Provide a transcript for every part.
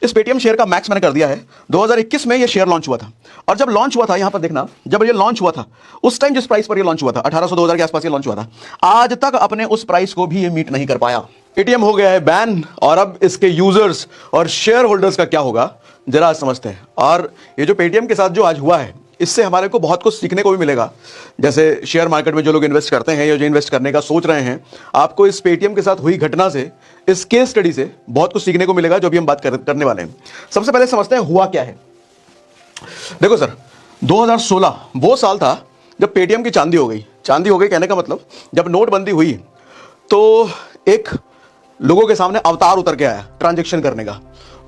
इस Paytm share का max मैंने कर दिया है। 2021 में ये शेयर लॉन्च हुआ था, और जब लॉन्च हुआ था यहां पर देखना, जब ये लॉन्च हुआ था उस टाइम जिस प्राइस पर ये लॉन्च हुआ था 1800-2000 के आसपास ये लॉन्च हुआ था, आज तक अपने उस प्राइस को भी ये मीट नहीं कर पाया। पेटीएम हो गया है बैन, और अब इसके यूजर्स और शेयर होल्डर्स का क्या होगा जरा आज समझते हैं। और ये जो पेटीएम के साथ जो आज हुआ है, इससे हमारे को बहुत कुछ सीखने को भी मिलेगा। जैसे शेयर मार्केट में जो लोग इन्वेस्ट करते हैं या जो इन्वेस्ट करने का सोच रहे हैं, आपको इस पेटीएम के साथ हुई घटना से, इस केस स्टडी से बहुत कुछ सीखने को मिलेगा, जो भी हम बात करने वाले हैं। सबसे पहले समझते हैं हुआ क्या है। देखो सर, 2016 वो साल था जब पेटीएम की चांदी हो गई। चांदी हो गई कहने का मतलब, जब नोटबंदी हुई तो एक लोगों के सामने अवतार उतर के आया ट्रांजैक्शन करने का।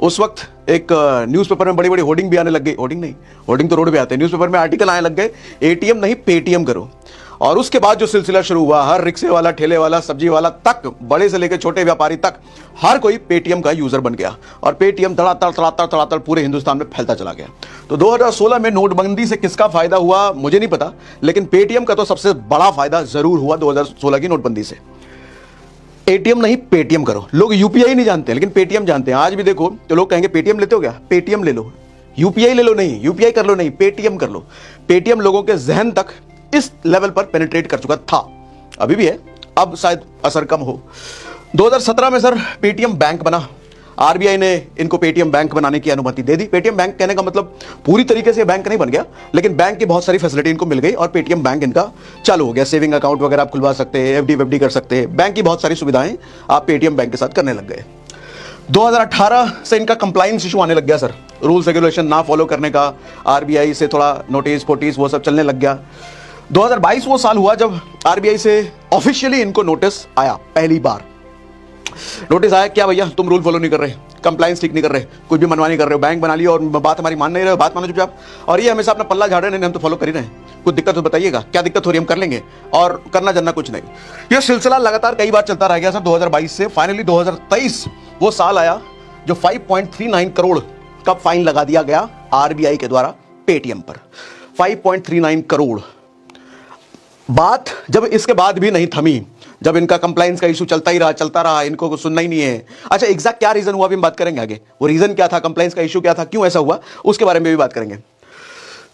उस वक्त एक न्यूज़पेपर में बड़ी बड़ी होर्डिंग भी आने लग गई। होर्डिंग तो रोड पे आते हैं, न्यूज़पेपर में आर्टिकल आने लग गए, एटीएम नहीं पेटीएम करो। और उसके बाद जो सिलसिला शुरू हुआ, हर रिक्शे वाला, ठेले वाला, सब्जी वाला तक, बड़े से लेकर छोटे व्यापारी तक, हर कोई पेटीएम का यूजर बन गया, और पेटीएम धड़ाधड़ पूरे हिंदुस्तान में फैलता चला गया। तो 2016 में नोटबंदी से किसका फायदा हुआ मुझे नहीं पता, लेकिन पेटीएम का तो सबसे बड़ा फायदा जरूर हुआ 2016 की नोटबंदी से। एटीएम नहीं पेटीएम करो। लोग यूपीआई नहीं जानते लेकिन पेटीएम जानते हैं। आज भी देखो तो लोग कहेंगे पेटीएम लेते हो क्या, पेटीएम ले लो। यूपीआई ले लो नहीं, यूपीआई कर लो नहीं, पेटीएम कर लो। पेटीएम लोगों के जहन तक इस लेवल पर पेनिट्रेट कर चुका था, अभी भी है, अब शायद असर कम हो। 2017 में सर पेटीएम बैंक बना, आरबीआई ने इनको पेटीएम बैंक बनाने की अनुमति दे दी। पेटीएम बैंक कहने का मतलब पूरी तरीके से बैंक नहीं बन गया, लेकिन बैंक की बहुत सारी फैसिलिटी इनको मिल गई और पेटीएम बैंक इनका चालू हो गया। सेविंग अकाउंट वगैरह आप खुलवा सकते हैं, एफडी वेफडी कर सकते हैं, बैंक की बहुत सारी सुविधाएं आप पेटीएम बैंक के साथ करने लग गए। 2018 से इनका कंप्लायंस इशू आने लग गया सर, रूल्स रेगुलेशन ना फॉलो करने का, आरबीआई से थोड़ा नोटिस फोटिस वो सब चलने लग गया। 2022 वो साल हुआ जब आरबीआई से ऑफिशियली इनको नोटिस आया। पहली बार नोटिस आया, क्या भैया तुम रूल फॉलो नहीं कर रहे, कंप्लायंस ठीक नहीं कर रहे, कुछ भी मनमानी कर रहे हो, बैंक बना लिया और बात हमारी मान नहीं रहे हो, बात मानो चुपचाप, और ये हमेशा अपना पल्ला झाड़ रहे हैं, नहीं हम तो फॉलो कर ही रहे हैं, कुछ दिक्कत तो बताइएगा, क्या दिक्कत हो रही है हम कर लेंगे, और करना जानना कुछ नहीं। यह सिलसिला लगातार कई बार चलता रह गया सर 2022 से। फाइनली 2023 वो साल आया जो 5.39 करोड़ का फाइन लगा दिया गया आरबीआई के द्वारा पेटीएम पर। 5.39 करोड़। बात जब इसके बाद भी नहीं थमी, जब इनका कंप्लायंस का इशू चलता रहा, इनको कुछ सुनना ही नहीं है। अच्छा, एग्जैक्ट क्या रीजन हुआ अभी हम बात करेंगे आगे, वो रीजन क्या था, कंप्लायंस का इशू क्या था, क्यों ऐसा हुआ, उसके बारे में भी बात करेंगे।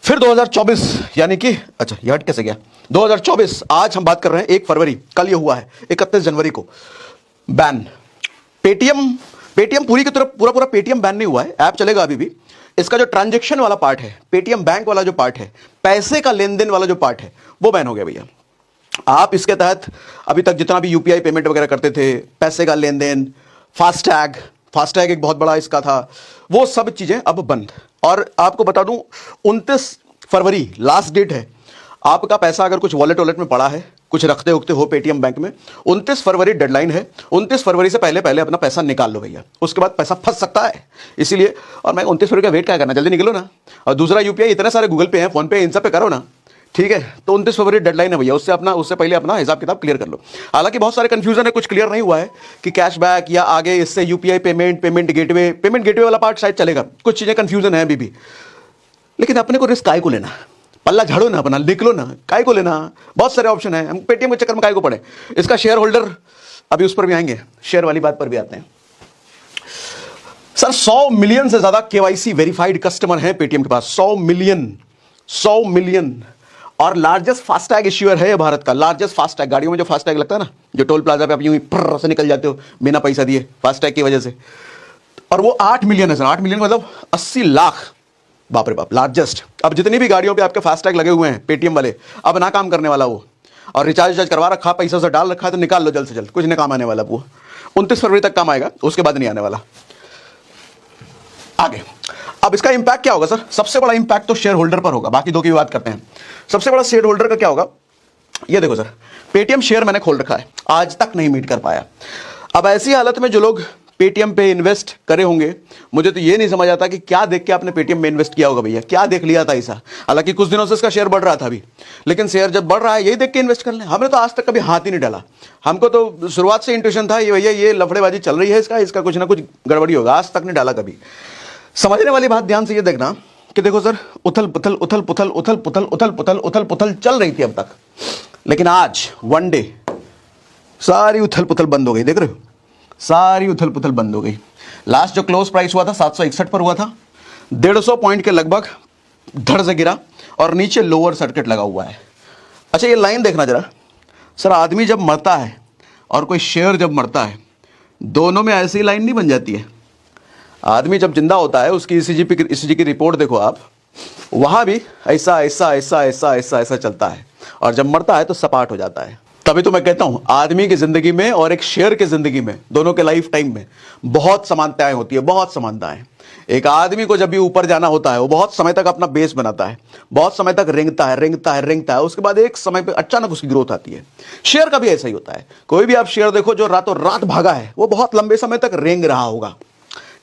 फिर 2024 यानी कि, अच्छा ये हट कैसे गया, 2024 आज हम बात कर रहे हैं 1 फरवरी, कल ये हुआ है 31 जनवरी को बैन। पेटीएम पूरी की तरफ पूरा पेटीएम बैन नहीं हुआ है, ऐप चलेगा अभी भी। इसका जो ट्रांजैक्शन वाला पार्ट है, पेटीएम बैंक वाला जो पार्ट है, पैसे का लेन देन वाला जो पार्ट है, वो बैन हो गया भैया। आप इसके तहत अभी तक जितना भी यूपीआई पेमेंट वगैरह करते थे, पैसे का लेन देन, फास्टैग एक बहुत बड़ा इसका था, वो सब चीजें अब बंद। और आपको बता दूं 29 फरवरी लास्ट डेट है। आपका पैसा अगर कुछ वॉलेट में पड़ा है, कुछ रखते उखते हो पेटीएम बैंक में, 29 फरवरी डेडलाइन है। 29 फरवरी से पहले अपना पैसा निकाल लो भैया, उसके बाद पैसा फंस सकता है। इसीलिए, और मैं 29 फरवरी का वेट क्या करना, जल्दी निकलो ना। और दूसरा यूपीआई इतने सारे गूगल पे हैं, फोन पे, इन सब पे करो ना, ठीक है। तो 29 फरवरी डेडलाइन है भैया, उससे पहले अपना हिसाब किताब क्लियर कर लो। हालांकि बहुत सारे कंफ्यूजन है, कुछ क्लियर नहीं हुआ है कि कैशबैक या आगे इससे यूपीआई पेमेंट गेटवे वाला पार्ट शायद चलेगा, कुछ चीजें कंफ्यूजन है अभी भी। लेकिन अपने को रिस्क काय को लेना, पल्ला झाड़ो ना अपना, निकलो ना, काय को लेना, बहुत सारे ऑप्शन है, हम पेटीएम के चक्कर में काय को पड़े। इसका शेयर होल्डर, अभी उस पर भी आएंगे, शेयर वाली बात पर भी आते हैं सर। 100 मिलियन से ज्यादा केवाईसी वेरीफाइड कस्टमर हैं पेटीएम के पास, 100 मिलियन। और लार्जेस्ट फास्टैग इश्यूअर है ये भारत का, लार्जेस्ट फास्टैग। गाड़ियों में जो फास्टैग लगता है ना, जो टोल प्लाजा पे आप यूं ही फर्र से निकल जाते हो बिना पैसा दिए, फास्टैग की वजह से। और वो 8 मिलियन है सर, 8 मिलियन मतलब 80 लाख, बाप रे बाप, लार्जेस्ट। अब जितनी भी गाड़ियों पे आपके फास्टैग लगे हुए हैं पेटीएम वाले, अब ना काम करने वाला वो, और रिचार्ज करवा रखा, पैसा से डाल रखा है, तो निकाल लो जल्द से जल्द, कुछ नहीं काम आने वाला वो। 29 फरवरी तक काम आएगा, उसके बाद नहीं आने वाला आगे। अब इसका इंपैक्ट क्या होगा सर? सबसे बड़ा इंपैक्ट तो शेयर होल्डर पर होगा, बाकी दो की बात करते हैं। सबसे बड़ा शेयर होल्डर का क्या होगा, ये देखो सर, पेटीएम शेयर मैंने खोल रखा है, आज तक नहीं मीट कर पाया। अब ऐसी हालत में जो लोग पेटीएम पे इन्वेस्ट करे होंगे, मुझे तो ये नहीं समझ आता कि क्या देख के आपने पेटीएम में इन्वेस्ट किया होगा भैया, क्या देख लिया था ऐसा। हालांकि कुछ दिनों से इसका शेयर बढ़ रहा था अभी, लेकिन शेयर जब बढ़ रहा है यही देख के इन्वेस्ट कर लें। हमने तो आज तक कभी हाथ ही नहीं डाला, हमको तो शुरुआत से इंट्यूशन था ये भैया ये लफड़ेबाजी चल रही है, इसका कुछ ना कुछ गड़बड़ी होगा, आज तक नहीं डाला कभी। समझने वाली बात ध्यान से ये देखना कि देखो सर, उथल पुथल चल रही थी अब तक, लेकिन आज वन डे सारी उथल पुथल बंद हो गई। देख रहे हो, सारी उथल पुथल बंद हो गई। लास्ट जो क्लोज प्राइस हुआ था 761 पर हुआ था, 150 पॉइंट के लगभग धड़ से गिरा और नीचे लोअर सर्किट लगा हुआ है। अच्छा ये लाइन देखना जरा सर, आदमी जब मरता है और कोई शेयर जब मरता है, दोनों में ऐसी लाइन नहीं बन जाती है। आदमी जब जिंदा होता है उसकी ईसीजी की रिपोर्ट देखो आप, वहां भी ऐसा ऐसा ऐसा ऐसा ऐसा ऐसा चलता है, और जब मरता है तो सपाट हो जाता है। तभी तो मैं कहता हूं आदमी की जिंदगी में और एक शेयर की जिंदगी में, दोनों के लाइफ टाइम में बहुत समानताएं होती है, बहुत समानताएं। एक आदमी को जब भी ऊपर जाना होता है वो बहुत समय तक अपना बेस बनाता है, बहुत समय तक रेंगता है, उसके बाद एक समय पे अचानक उसकी ग्रोथ आती है। शेयर का भी ऐसा ही होता है। कोई भी आप शेयर देखो जो रातों रात भागा है वो बहुत लंबे समय तक रेंग रहा होगा,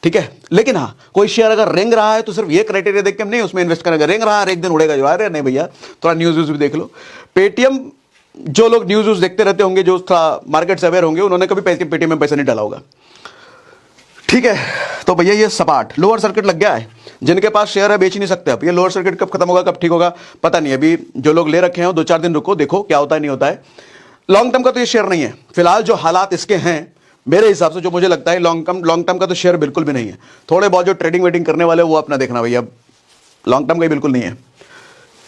ठीक है। लेकिन हाँ, कोई शेयर अगर रेंग रहा है तो सिर्फ ये क्राइटेरिया देख के हम नहीं उसमें इन्वेस्ट करेंगे, रेंग रहा है एक दिन उड़ेगा जो, अरे नहीं भैया थोड़ा न्यूज भी देख लो। पेटीएम, जो लोग न्यूज देखते रहते होंगे, जो थोड़ा मार्केट से अवेयर होंगे, उन्होंने कभी पेटीएम में पैसा नहीं डाला होगा, ठीक है। तो भैया ये सपाट लोअर सर्किट लग गया है। जिनके पास शेयर है बेच ही नहीं सकते। अब ये लोअर सर्किट कब खत्म होगा, कब ठीक होगा पता नहीं। अभी जो लोग ले रखे हैं 2-4 दिन रुको, देखो क्या होता है नहीं होता है। लॉन्ग टर्म का तो ये शेयर नहीं है फिलहाल, जो हालात इसके हैं मेरे हिसाब से, जो मुझे लगता है लॉन्ग टर्म का तो शेयर बिल्कुल भी नहीं है। थोड़े बहुत जो ट्रेडिंग वेडिंग करने वाले वो अपना देखना भैया, लॉन्ग टर्म का बिल्कुल नहीं है,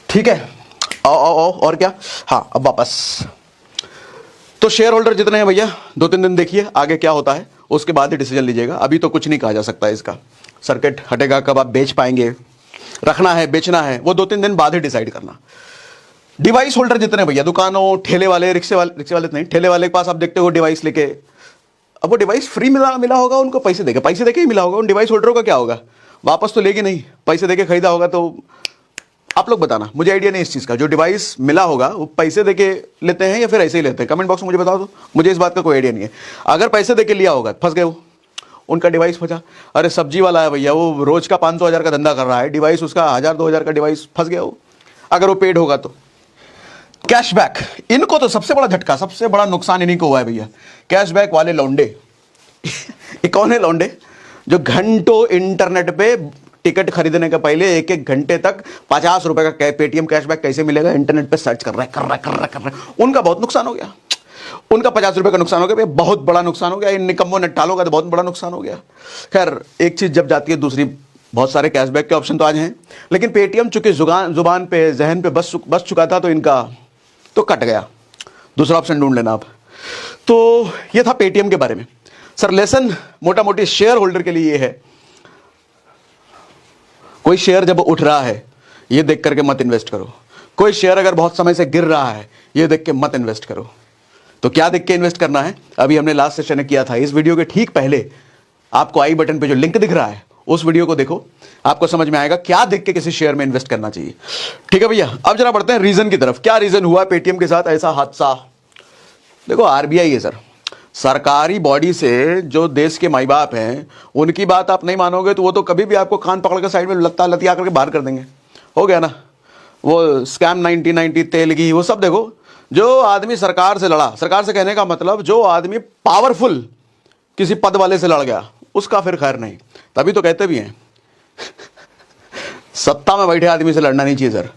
ठीक है। आओ और क्या, हाँ अब वापस तो शेयर होल्डर जितने हैं भैया 2-3 दिन देखिए आगे क्या होता है, उसके बाद ही डिसीजन लीजिएगा। अभी तो कुछ नहीं कहा जा सकता है, इसका सर्किट हटेगा कब, आप बेच पाएंगे, रखना है बेचना है, वो 2-3 दिन बाद ही डिसाइड करना। डिवाइस होल्डर जितने भैया, दुकानों, ठेले वाले, रिक्शे वाले नहीं, ठेले वाले के पास आप देखते हो डिवाइस लेके, अब वो डिवाइस फ्री मिला होगा उनको, पैसे देके ही मिला होगा। उन डिवाइस होल्डरों का क्या होगा, वापस तो लेगी नहीं, पैसे देके खरीदा होगा। तो आप लोग बताना, मुझे आइडिया नहीं इस चीज़ का। जो डिवाइस मिला होगा वो पैसे देके लेते हैं या फिर ऐसे ही लेते हैं, कमेंट बॉक्स में मुझे बता दो, मुझे इस बात का कोई आइडिया नहीं है। अगर पैसे देके लिया होगा फंस गए, वो उनका डिवाइस फंसा। अरे सब्जी वाला है भैया, वो रोज का 500-1000 का धंधा कर रहा है, डिवाइस उसका 1000-2000 का डिवाइस फंस गया वो, अगर वो पेड होगा तो। कैशबैक, इनको तो सबसे बड़ा झटका, सबसे बड़ा नुकसान इन्हीं को हुआ है भैया। कैशबैक वाले लौंडे ये कौन है लौंडे, जो घंटों इंटरनेट पे टिकट खरीदने के पहले 1-1 घंटे तक 50 रुपए का पेटीएम कैशबैक कैसे मिलेगा इंटरनेट पे सर्च कर रहे हैं। उनका बहुत नुकसान हो गया, उनका 50 रुपए का नुकसान हो गया, बहुत बड़ा नुकसान हो गया। इन निकम्मों नट्टालों का तो बहुत बड़ा नुकसान हो गया। खैर एक चीज जब जाती है दूसरी, बहुत सारे कैशबैक के ऑप्शन तो आज हैं, लेकिन पेटीएम चूंकि जुबान पे, जहन पे बस चुका था, तो इनका तो कट गया। दूसरा ऑप्शन ढूंढ लेना आप। तो ये था पेटीएम के बारे में। सर लेसन मोटा मोटी शेयर होल्डर के लिए ये है, कोई शेयर जब उठ रहा है ये देख करके मत इन्वेस्ट करो। कोई शेयर अगर बहुत समय से गिर रहा है ये देख के मत इन्वेस्ट करो। तो क्या देख के इन्वेस्ट करना है, अभी हमने लास्ट सेशन में किया था। इस वीडियो के ठीक पहले आपको आई बटन पे जो लिंक दिख रहा है उस वीडियो को देखो, आपको समझ में आएगा क्या देख के किसी शेयर में इन्वेस्ट करना चाहिए, ठीक है भैया। अब जरा बढ़ते हैं रीजन की तरफ। क्या रीजन हुआ पेटीएम के साथ ऐसा हादसा। देखो आरबीआई है सर, सरकारी बॉडी से जो देश के माई बाप हैं उनकी बात आप नहीं मानोगे तो वो तो कभी भी आपको कान पकड़ कर साइड में लतिया करके बाहर कर देंगे। हो गया ना, वो स्कैम 1990 तेलगी, वो सब देखो। जो आदमी सरकार से लड़ा, सरकार से कहने का मतलब जो आदमी पावरफुल किसी पद वाले से लड़ गया उसका फिर खैर नहीं। तभी तो कहते भी हैं सत्ता में बैठे आदमी से लड़ना नहीं चाहिए सर,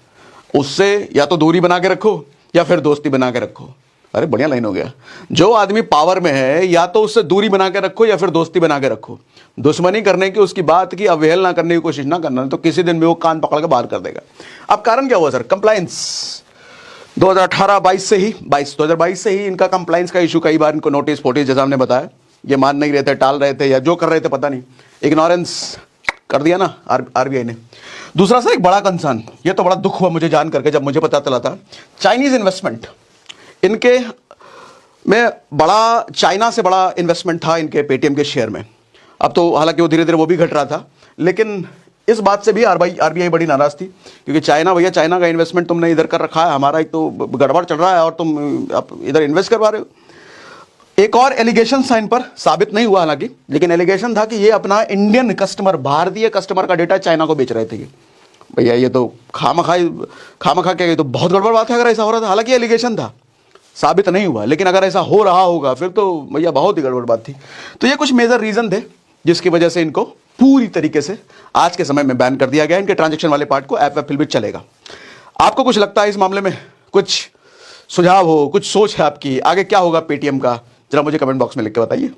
उससे या तो दूरी बना के रखो या फिर दोस्ती बना के रखो। अरे बढ़िया लाइन हो गया। जो आदमी पावर में है या तो उससे दूरी बना के रखो या फिर दोस्ती बना के रखो। दुश्मनी करने की, उसकी बात की अवहेलना करने की कोशिश ना करना, तो किसी दिन में वो कान पकड़ के बाहर कर देगा। अब कारण क्या हुआ सर, कंप्लायंस 2018-22 से ही 2022 से ही इनका कंप्लायंस का इशू, कई बार इनको नोटिस फोटिस जैसा हमने बताया, ये मान नहीं रहे थे, टाल रहे थे या जो कर रहे थे पता नहीं, इग्नोरेंस कर दिया ना आरबीआई ने। दूसरा सर एक बड़ा कंसर्न, ये तो बड़ा दुख हुआ मुझे जान करके जब मुझे पता चला था, चाइनीज इन्वेस्टमेंट। इनके में बड़ा, चाइना से बड़ा इन्वेस्टमेंट था इनके पेटीएम के शेयर में। अब तो हालांकि वो धीरे धीरे वो भी घट रहा था, लेकिन इस बात से भी आरबीआई बड़ी नाराज थी, क्योंकि चाइना, भैया चाइना का इन्वेस्टमेंट तुमने इधर कर रखा है, हमारा एक तो गड़बड़ चल रहा है और तुम आप इधर इन्वेस्ट करवा रहे हो। एक और एलिगेशन था इन पर, साबित नहीं हुआ हालांकि, लेकिन एलिगेशन था कि ये अपना इंडियन कस्टमर, भारतीय कस्टमर का डेटा चाइना को बेच रहे थे। भैया ये तो खामखा क्या, ये तो बहुत गड़बड़ बात है अगर ऐसा हो रहा था। हालांकि एलिगेशन था, साबित नहीं हुआ, लेकिन अगर ऐसा हो रहा होगा फिर तो भैया बहुत ही गड़बड़ बात थी। तो ये कुछ मेजर रीजन थे जिसकी वजह से इनको पूरी तरीके से आज के समय में बैन कर दिया गया। इनके ट्रांजैक्शन वाले पार्ट को ऐप फिर भी चलेगा। आपको कुछ लगता है इस मामले में, कुछ सुझाव हो, कुछ सोच है आपकी, आगे क्या होगा पेटीएम का, जरा मुझे कमेंट बॉक्स में लिख के बताइए।